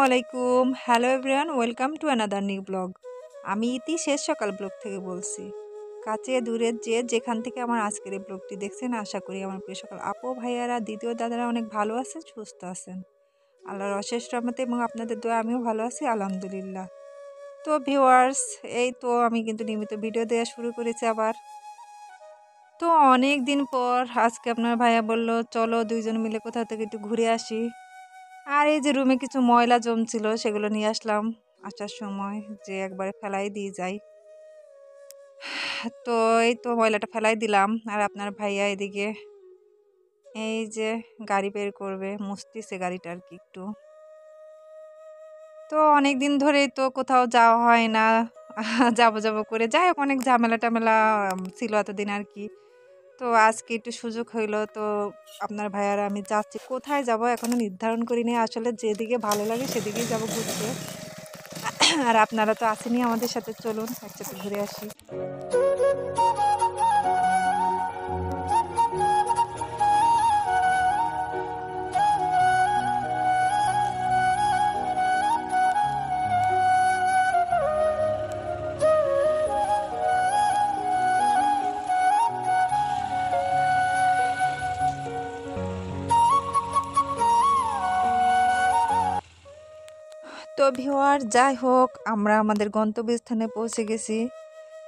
আলাইকুম। Hello everyone, welcome to another new blog. আমি ইতি শেষ সকাল ব্লগ থেকে বলছি। কাছে দূরের যে যেখান থেকে আমার আজকের এই ব্লগটি দেখছেন, আশা করি আমার প্রিয় সকাল আপু ভাইয়ারা, দ্বিতীয় দাদারা অনেক ভালো আছেন, সুস্থ আছেন। আল্লাহর অশেষ রহমতে এবং আপনাদের দোয়া আমিও ভালো আছি, আলহামদুলিল্লাহ। তো ভিউয়ার্স, এই তো আমি কিন্তু নিয়মিত ভিডিও দেওয়া শুরু করেছি আবার। তো অনেক দিন পর আজকে আপনার ভাইয়া বলল চলো দুইজন মিলে কোথাও থেকে একটু ঘুরে আসি। আর এই যে রুমে কিছু ময়লা জমছিল সেগুলো নিয়ে আসলাম আসার সময়, যে একবারে ফেলাই দিয়ে যাই। তো এই তো ময়লাটা ফেলাই দিলাম, আর আপনার ভাইয়া এদিকে এই যে গাড়ি বের করবে, মুছতেছে গাড়িটা আর কি একটু। তো অনেক দিন ধরেই তো কোথাও যাওয়া হয় না, যাবো যাবো করে, যাই হোক অনেক ঝামেলা টামেলা ছিল এতদিন আর কি। তো আজকে একটু সুযোগ হইলো, তো আপনার ভাইয়ারা আমি যাচ্ছি। কোথায় যাব এখনো নির্ধারণ করিনি, আসলে যেদিকে ভালো লাগে সেদিকেই যাব ঘুরতে। আর আপনারা তো আসেনি আমাদের সাথে, চলুন একসাথে ঘুরে আসি। তো ভিউয়ার যাই হোক, আমরা আমাদের গন্তব্যস্থানে পৌঁছে গেছি,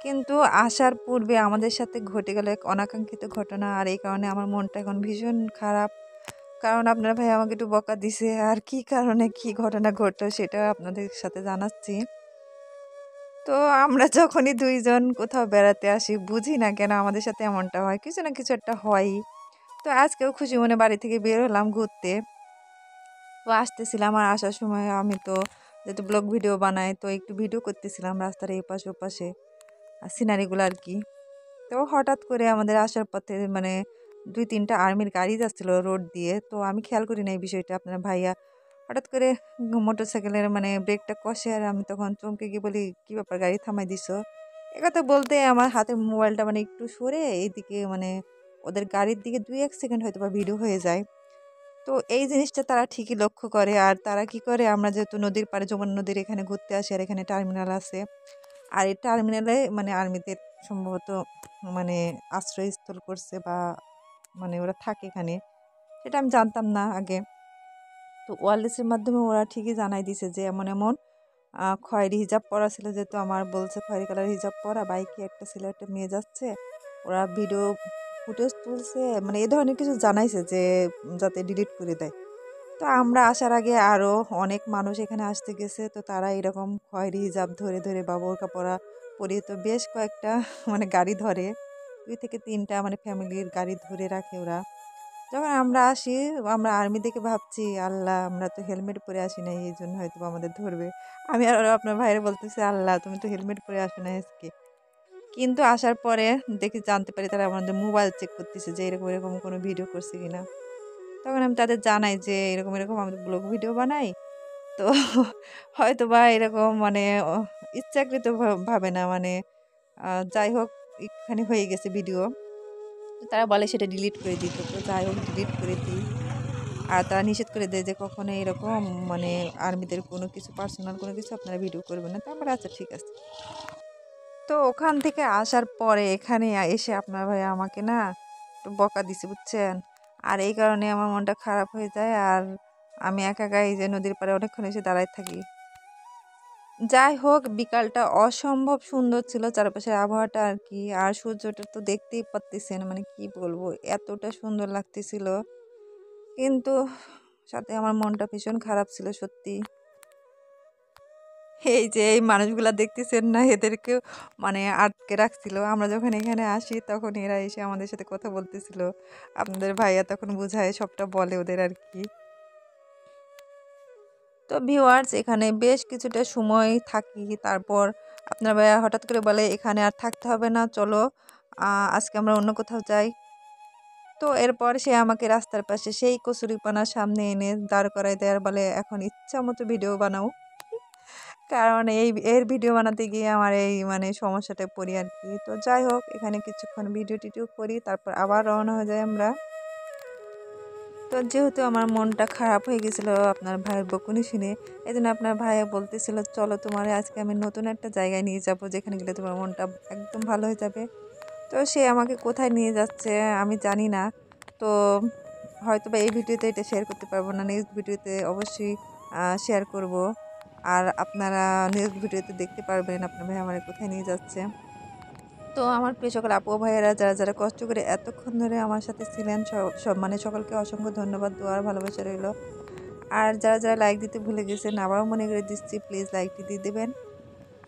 কিন্তু আসার পূর্বে আমাদের সাথে ঘটে গেল এক অনাকাঙ্ক্ষিত ঘটনা। আর এই কারণে আমার মনটা এখন ভীষণ খারাপ, কারণ আপনার ভাই আমাকে একটু বকা দিছে। আর কি কারণে কি ঘটনা ঘটলো সেটা আপনাদের সাথে জানাচ্ছি। তো আমরা যখনই দুইজন কোথাও বেড়াতে আসি, বুঝি না কেন আমাদের সাথে এমনটা হয়, কিছু না কিছু একটা হয়ই। তো আজকেও খুশি মনে বাড়ি থেকে বের হলাম ঘুরতে। তো আসতেছিলাম, আর আসার সময় আমি তো যেহেতু ব্লগ ভিডিও বানাই, তো একটু ভিডিও করতেছিলাম রাস্তার এই পাশে ও পাশে আর সিনারিগুলো আর কি। তো হঠাৎ করে আমাদের আসার পথে মানে দুই তিনটা আর্মির গাড়ি যাচ্ছিল রোড দিয়ে। তো আমি খেয়াল করি না এই বিষয়টা। আপনার ভাইয়া হঠাৎ করে মোটর সাইকেলের মানে ব্রেকটা কষে, আর আমি তখন চমকে গিয়ে বলি, কী ব্যাপার গাড়ি থামাই দিছো? একথা বলতে আমার হাতের মোবাইলটা মানে একটু সরে এইদিকে, মানে ওদের গাড়ির দিকে 2-1 সেকেন্ড হয়তো বা ভিডিও হয়ে যায়। তো এই জিনিসটা তারা ঠিকই লক্ষ্য করে। আর তারা কি করে, আমরা যেহেতু নদীর পাড়ে, যমুনা নদীর এখানে ঘুরতে আসি, আর এখানে টার্মিনাল আছে, আর এই টার্মিনালে মানে আর্মিদের সম্ভবত মানে আশ্রয়স্থল করছে, বা মানে ওরা থাকে এখানে, সেটা আমি জানতাম না আগে। তো ওয়ারলেসের মাধ্যমে ওরা ঠিকই জানাই দিছে যে এমন এমন খয়েরি হিজাব পরা ছিল, যেহেতু আমার বলছে খয়েরি কালার হিজাব পরা, বাইকে একটা ছেলে একটা মেয়ে যাচ্ছে, ওরা ভিডিও ফুটেজ তুলছে, মানে এই ধরনের কিছু জানাইছে যে যাতে ডিলিট করে দেয়। তো আমরা আসার আগে আরও অনেক মানুষ এখানে আসতে গেছে, তো তারা এরকম খয়েরি হিজাব ধরে ধরে বা বোরকা পরা পরিয়ে তো বেশ কয়েকটা মানে গাড়ি ধরে, 2 থেকে 3টা মানে ফ্যামিলির গাড়ি ধরে রাখে ওরা। যখন আমরা আসি, আমরা আর্মি দেখে ভাবছি আল্লাহ আমরা তো হেলমেট পরে আসি না, এই জন্য হয়তো বা আমাদের ধরবে। আমি আর আপনার ভাইয়ের বলতেছি আল্লাহ তুমি তো হেলমেট পরে আসো না আজকে। কিন্তু আসার পরে দেখি, জানতে পারি তারা আমাদের মোবাইল চেক করতেছে যে এরকম এরকম কোনো ভিডিও করছে কিনা। তখন আমি তাদের জানাই যে এরকম এরকম আমি ব্লগ ভিডিও বানাই। তো হয়তো বা এরকম মানে ইচ্ছাকৃত ভাবে না, মানে যাই হোক একটুখানি হয়ে গেছে ভিডিও। তো তারা বলে সেটা ডিলিট করে দিত, তো যাই হোক ডিলিট করে দিই। আর তারা নিষেধ করে দেয় যে কখনো এরকম মানে আর্মিদের কোনো কিছু পার্সোনাল কোনো কিছু আপনারা ভিডিও করবেন না। তারপরে আচ্ছা ঠিক আছে। তো ওখান থেকে আসার পরে এখানে এসে আপনার ভাই আমাকে না একটু বকা দিছে, বুঝছেন। আর এই কারণে আমার মনটা খারাপ হয়ে যায়, আর আমি একা একা এই যে নদীর পাড়ে অনেকক্ষণ এসে দাঁড়ায় থাকি। যাই হোক বিকালটা অসম্ভব সুন্দর ছিল, চারপাশের আবহাওয়াটা আর কি। আর সূর্যটা তো দেখতেই পারতেছেন, মানে কি বলবো, এতটা সুন্দর লাগতেছিল। কিন্তু সাথে আমার মনটা ভীষণ খারাপ ছিল সত্যি। এই যে এই মানুষগুলা দেখতেছেন না, এদেরকেও মানে আটকে রাখছিল। আমরা যখন এখানে আসি তখন এরা এসে আমাদের সাথে কথা বলতেছিল। আপনাদের ভাইয়া তখন বুঝায় সবটা বলে ওদের আর কি। তো ভিউয়ার্স, এখানে বেশ কিছুটা সময় থাকি, তারপর আপনার ভাইয়া হঠাৎ করে বলে এখানে আর থাকতে হবে না, চলো আজকে আমরা অন্য কোথাও যাই। তো এরপর সে আমাকে রাস্তার পাশে সেই কচুরিপানার সামনে এনে দাঁড় করায় দেয়, আর বলে এখন ইচ্ছা মতো ভিডিও বানাও। কারণ এর ভিডিও বানাতে গিয়ে আমার এই মানে সমস্যাটায় পড়ি আর কি। তো যাই হোক এখানে কিছুক্ষণ ভিডিও টিডিও করি, তারপর আবার রওনা হয়ে যায় আমরা। তো যেহেতু আমার মনটা খারাপ হয়ে গেছিলো আপনার ভাইয়ের বকুনি শুনে, এই জন্য আপনার ভাইয়া বলতেছিল চলো তোমার আজকে আমি নতুন একটা জায়গায় নিয়ে যাব, যেখানে গেলে তোমার মনটা একদম ভালো হয়ে যাবে। তো সে আমাকে কোথায় নিয়ে যাচ্ছে আমি জানি না। তো হয়তো বা এই ভিডিওতে এটা শেয়ার করতে পারবো না, নেক্সট ভিডিওতে অবশ্যই শেয়ার করব। আর আপনারা নেক্সট ভিডিওতে দেখতে পারবেন আপনার ভাই আমার কোথায় নিয়ে যাচ্ছে। তো আমার প্রিয় সকল আপু ভাইয়েরা যারা যারা কষ্ট করে এতক্ষণ ধরে আমার সাথে ছিলেন, সব মানে সকলকে অসংখ্য ধন্যবাদ, দোয়ার ভালোবাসা রইল। আর যারা যারা লাইক দিতে ভুলে গেছেন আবারও মনে করে দিচ্ছি, প্লিজ লাইকটি দিয়ে দেবেন।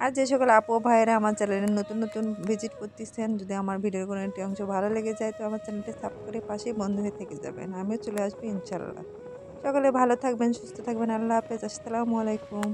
আর যে সকল আপু ভাইয়েরা আমার চ্যানেলে নতুন নতুন ভিজিট করতেছেন, যদি আমার ভিডিওর কোনো একটি অংশ ভালো লেগে যায় তো আমার চ্যানেলটি সাবস্ক্রাইব করে পাশেই বন্ধু হয়ে থেকে যাবেন, আমিও চলে আসবো ইনশাল্লাহ। সকলে ভালো থাকবেন, সুস্থ থাকবেন, আল্লাহ হাফেজ, আসসালামু আলাইকুম।